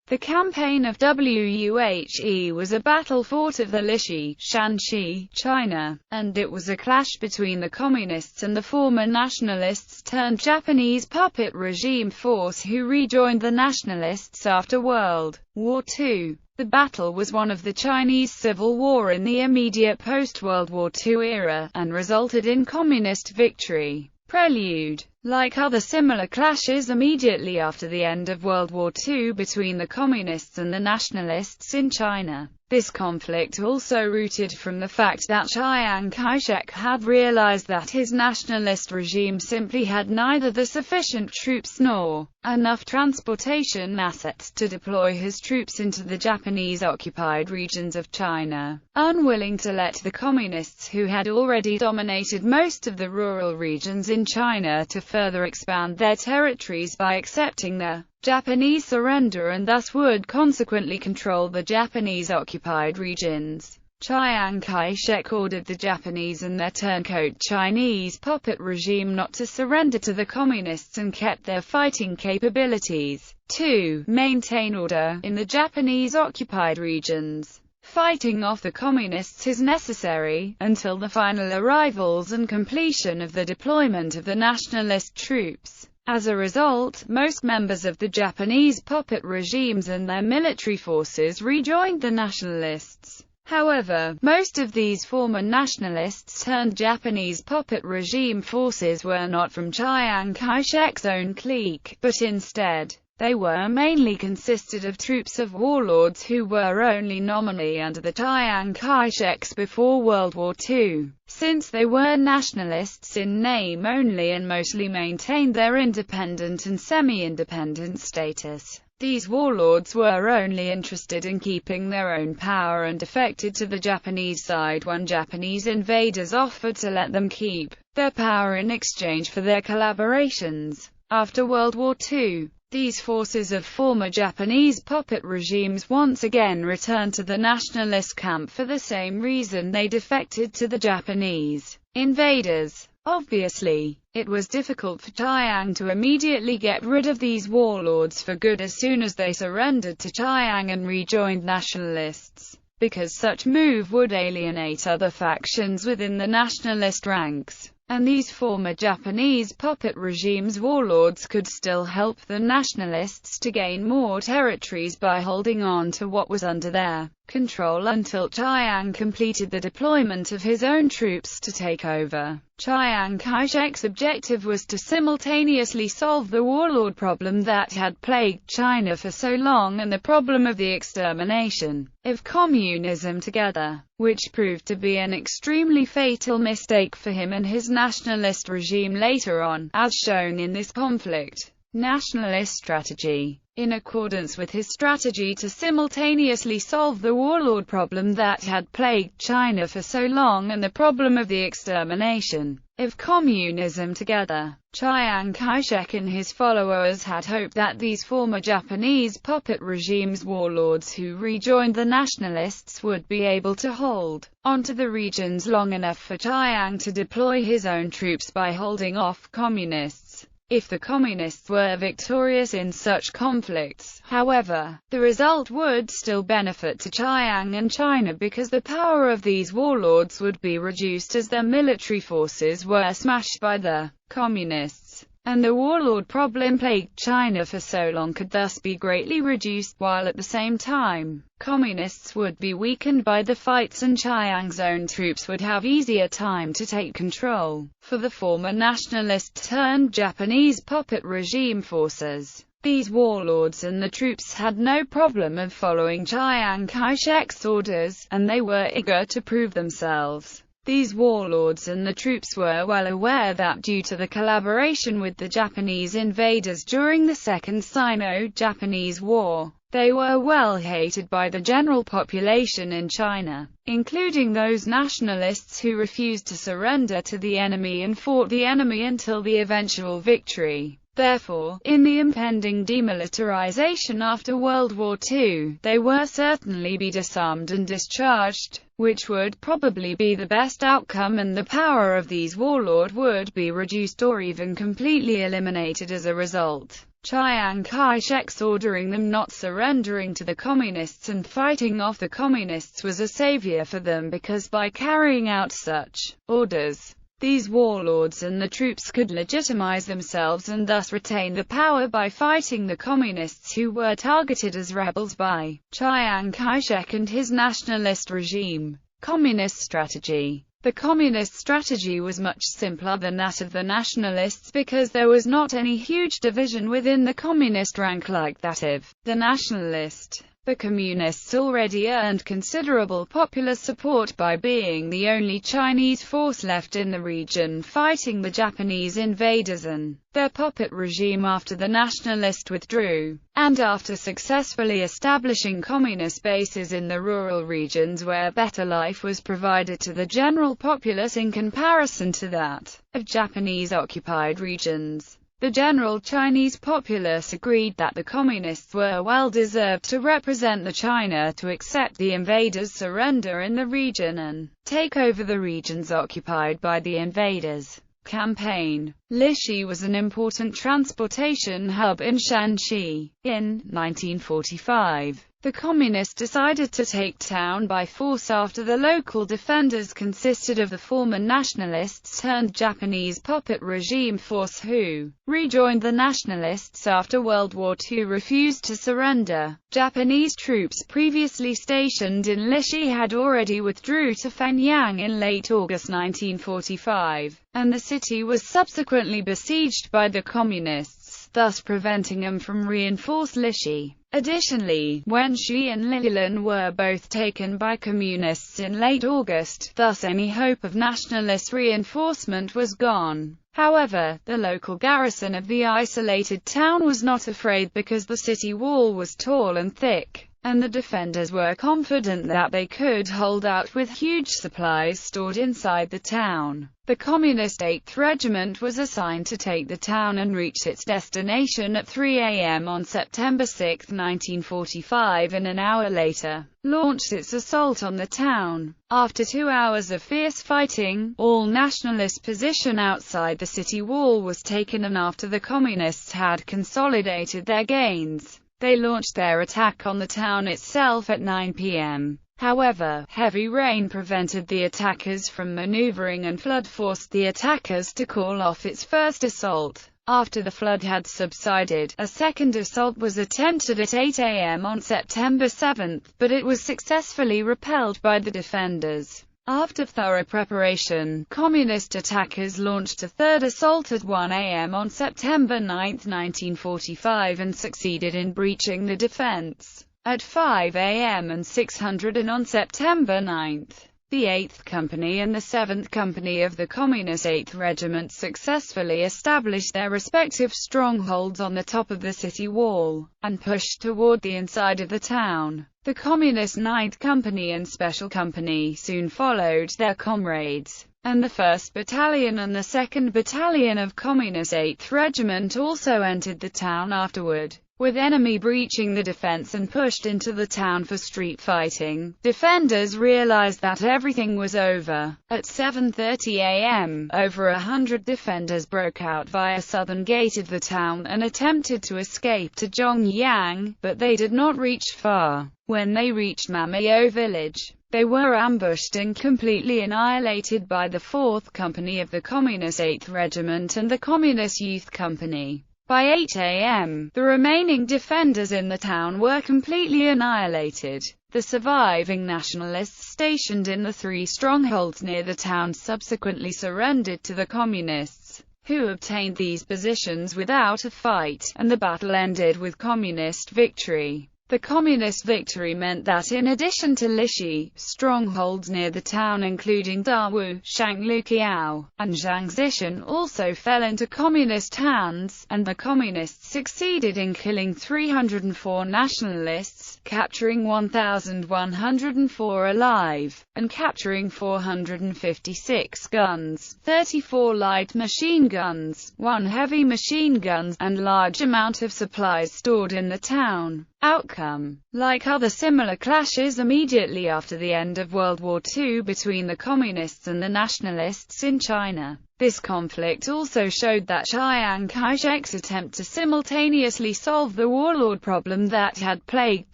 The Campaign of Wuhe was a battle fought at the Lishi, Shanxi, China, and it was a clash between the Communists and the former nationalists-turned-Japanese puppet regime force who rejoined the Nationalists after World War II. The battle was one of the Chinese Civil War in the immediate post-World War II era, and resulted in Communist victory. Prelude. Like other similar clashes immediately after the end of World War II between the Communists and the Nationalists in China, this conflict also rooted from the fact that Chiang Kai-shek had realized that his nationalist regime simply had neither the sufficient troops nor enough transportation assets to deploy his troops into the Japanese-occupied regions of China. Unwilling to let the Communists, who had already dominated most of the rural regions in China, to further expand their territories by accepting the Japanese surrender and thus would consequently control the Japanese-occupied regions, Chiang Kai-shek ordered the Japanese and their turncoat Chinese puppet regime not to surrender to the Communists and kept their fighting capabilities to maintain order in the Japanese-occupied regions. Fighting off the Communists is necessary until the final arrivals and completion of the deployment of the nationalist troops. As a result, most members of the Japanese puppet regimes and their military forces rejoined the nationalists. However, most of these former nationalists-turned-Japanese puppet regime forces were not from Chiang Kai-shek's own clique, but instead, they were mainly consisted of troops of warlords who were only nominally under the Chiang Kai-sheks before World War II. Since they were nationalists in name only and mostly maintained their independent and semi-independent status, these warlords were only interested in keeping their own power and defected to the Japanese side when Japanese invaders offered to let them keep their power in exchange for their collaborations. After World War II, these forces of former Japanese puppet regimes once again returned to the nationalist camp for the same reason they defected to the Japanese invaders. Obviously, it was difficult for Chiang to immediately get rid of these warlords for good as soon as they surrendered to Chiang and rejoined nationalists, because such move would alienate other factions within the nationalist ranks. And these former Japanese puppet regimes' warlords could still help the nationalists to gain more territories by holding on to what was under their control until Chiang completed the deployment of his own troops to take over. Chiang Kai-shek's objective was to simultaneously solve the warlord problem that had plagued China for so long and the problem of the extermination of communism together, which proved to be an extremely fatal mistake for him and his nationalist regime later on, as shown in this conflict. Nationalist Strategy. In accordance with his strategy to simultaneously solve the warlord problem that had plagued China for so long and the problem of the extermination of communism together, Chiang Kai-shek and his followers had hoped that these former Japanese puppet regimes' warlords who rejoined the nationalists would be able to hold onto the regions long enough for Chiang to deploy his own troops by holding off communists. If the Communists were victorious in such conflicts, however, the result would still benefit to Chiang and China because the power of these warlords would be reduced as their military forces were smashed by the Communists, and the warlord problem plagued China for so long could thus be greatly reduced, while at the same time, Communists would be weakened by the fights and Chiang's own troops would have easier time to take control. For the former nationalist-turned-Japanese puppet regime forces, these warlords and the troops had no problem of following Chiang Kai-shek's orders, and they were eager to prove themselves. These warlords and the troops were well aware that due to the collaboration with the Japanese invaders during the Second Sino-Japanese War, they were well hated by the general population in China, including those nationalists who refused to surrender to the enemy and fought the enemy until the eventual victory. Therefore, in the impending demilitarization after World War II, they were certainly be disarmed and discharged, which would probably be the best outcome, and the power of these warlords would be reduced or even completely eliminated as a result. Chiang Kai-shek's ordering them not surrendering to the communists and fighting off the communists was a savior for them, because by carrying out such orders, these warlords and the troops could legitimize themselves and thus retain the power by fighting the communists who were targeted as rebels by Chiang Kai-shek and his nationalist regime. Communist strategy. The communist strategy was much simpler than that of the nationalists because there was not any huge division within the communist rank like that of the nationalist. The communists already earned considerable popular support by being the only Chinese force left in the region fighting the Japanese invaders and their puppet regime after the nationalists withdrew, and after successfully establishing communist bases in the rural regions where better life was provided to the general populace in comparison to that of Japanese-occupied regions. The general Chinese populace agreed that the communists were well deserved to represent the China to accept the invaders' surrender in the region and take over the regions occupied by the invaders. Campaign. Lishi was an important transportation hub in Shanxi. In 1945, the communists decided to take town by force after the local defenders consisted of the former nationalists turned Japanese puppet regime force who rejoined the nationalists after World War II refused to surrender. Japanese troops previously stationed in Lishi had already withdrew to Fenyang in late August 1945, and the city was subsequently besieged by the communists, thus preventing them from reinforce Lishi. Additionally, Wenshi and Lilan were both taken by communists in late August, thus any hope of nationalist reinforcement was gone. However, the local garrison of the isolated town was not afraid because the city wall was tall and thick, and the defenders were confident that they could hold out with huge supplies stored inside the town. The Communist 8th Regiment was assigned to take the town and reach its destination at 3 a.m. on September 6, 1945, and an hour later, launched its assault on the town. After 2 hours of fierce fighting, all nationalist position outside the city wall was taken, and after the communists had consolidated their gains, they launched their attack on the town itself at 9 p.m. However, heavy rain prevented the attackers from maneuvering, and flood forced the attackers to call off its first assault. After the flood had subsided, a second assault was attempted at 8 a.m. on September 7, but it was successfully repelled by the defenders. After thorough preparation, communist attackers launched a third assault at 1 a.m. on September 9, 1945, and succeeded in breaching the defense. At 5 a.m. and 600 on September 9, the 8th Company and the 7th Company of the Communist 8th Regiment successfully established their respective strongholds on the top of the city wall, and pushed toward the inside of the town. The Communist 9th Company and Special Company soon followed their comrades, and the 1st Battalion and the 2nd Battalion of Communist 8th Regiment also entered the town afterward. With enemy breaching the defense and pushed into the town for street fighting, defenders realized that everything was over. At 7:30 a.m., over 100 defenders broke out via southern gate of the town and attempted to escape to Zhongyang, but they did not reach far. When they reached Mameo village, they were ambushed and completely annihilated by the 4th Company of the Communist 8th Regiment and the Communist Youth Company. By 8 a.m., the remaining defenders in the town were completely annihilated. The surviving nationalists stationed in the 3 strongholds near the town subsequently surrendered to the communists, who obtained these positions without a fight, and the battle ended with communist victory. The communist victory meant that in addition to Lishi, strongholds near the town including Dawu, Shangluqiao, and Zhangzishan also fell into communist hands, and the communists succeeded in killing 304 nationalists, capturing 1,104 alive, and capturing 456 guns, 34 light machine guns, 1 heavy machine guns, and large amount of supplies stored in the town. Outcome. Like other similar clashes immediately after the end of World War II between the communists and the nationalists in China, This conflict also showed that Chiang Kai-shek's attempt to simultaneously solve the warlord problem that had plagued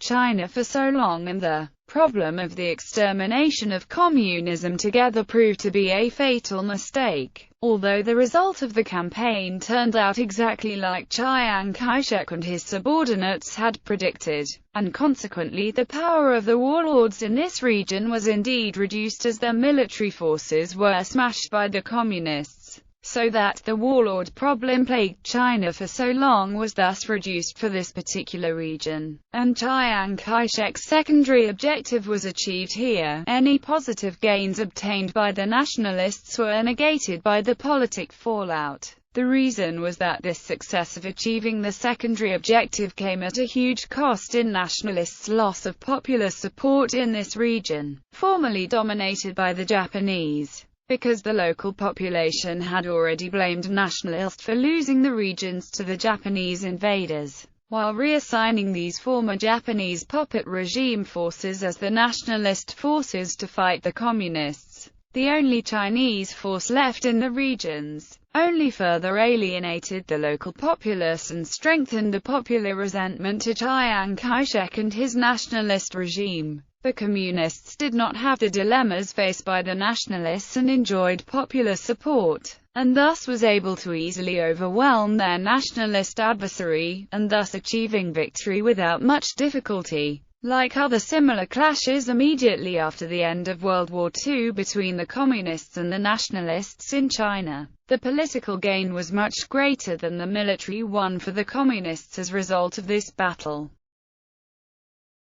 China for so long and the problem of the extermination of communism together proved to be a fatal mistake. Although the result of the campaign turned out exactly like Chiang Kai-shek and his subordinates had predicted, and consequently the power of the warlords in this region was indeed reduced as their military forces were smashed by the communists, so that the warlord problem plagued China for so long was thus reduced for this particular region, and Chiang Kai-shek's secondary objective was achieved here. Any positive gains obtained by the nationalists were negated by the politic fallout. The reason was that this success of achieving the secondary objective came at a huge cost in nationalists' loss of popular support in this region, formerly dominated by the Japanese, because the local population had already blamed nationalists for losing the regions to the Japanese invaders, while reassigning these former Japanese puppet regime forces as the nationalist forces to fight the communists. The only Chinese force left in the regions only further alienated the local populace and strengthened the popular resentment to Chiang Kai-shek and his nationalist regime. The communists did not have the dilemmas faced by the nationalists and enjoyed popular support, and thus was able to easily overwhelm their nationalist adversary, and thus achieving victory without much difficulty. Like other similar clashes immediately after the end of World War II between the communists and the nationalists in China, the political gain was much greater than the military one for the communists as a result of this battle.